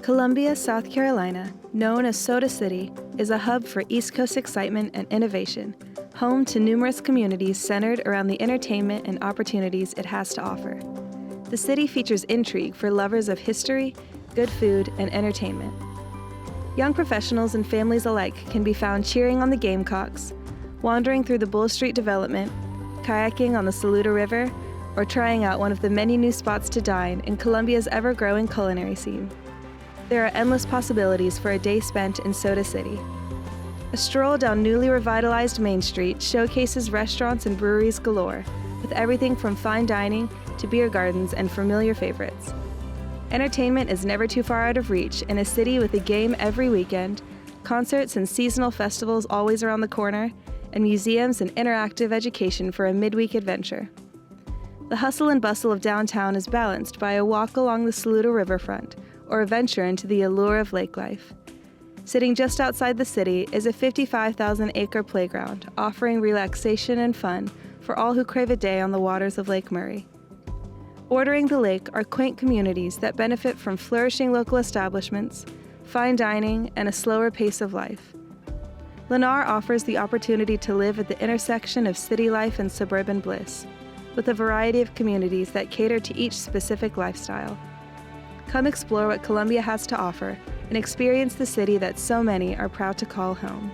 Columbia, South Carolina, known as Soda City, is a hub for East Coast excitement and innovation, home to numerous communities centered around the entertainment and opportunities it has to offer. The city features intrigue for lovers of history, good food, and entertainment. Young professionals and families alike can be found cheering on the Gamecocks, wandering through the Bull Street development, kayaking on the Saluda River, or trying out one of the many new spots to dine in Columbia's ever-growing culinary scene. There are endless possibilities for a day spent in Soda City. A stroll down newly revitalized Main Street showcases restaurants and breweries galore, with everything from fine dining to beer gardens and familiar favorites. Entertainment is never too far out of reach in a city with a game every weekend, concerts and seasonal festivals always around the corner, and museums and interactive education for a midweek adventure. The hustle and bustle of downtown is balanced by a walk along the Saluda riverfront or a venture into the allure of lake life. Sitting just outside the city is a 55,000-acre playground offering relaxation and fun for all who crave a day on the waters of Lake Murray. Bordering the lake are quaint communities that benefit from flourishing local establishments, fine dining, and a slower pace of life. Lennar offers the opportunity to live at the intersection of city life and suburban bliss, with a variety of communities that cater to each specific lifestyle. Come explore what Columbia has to offer and experience the city that so many are proud to call home.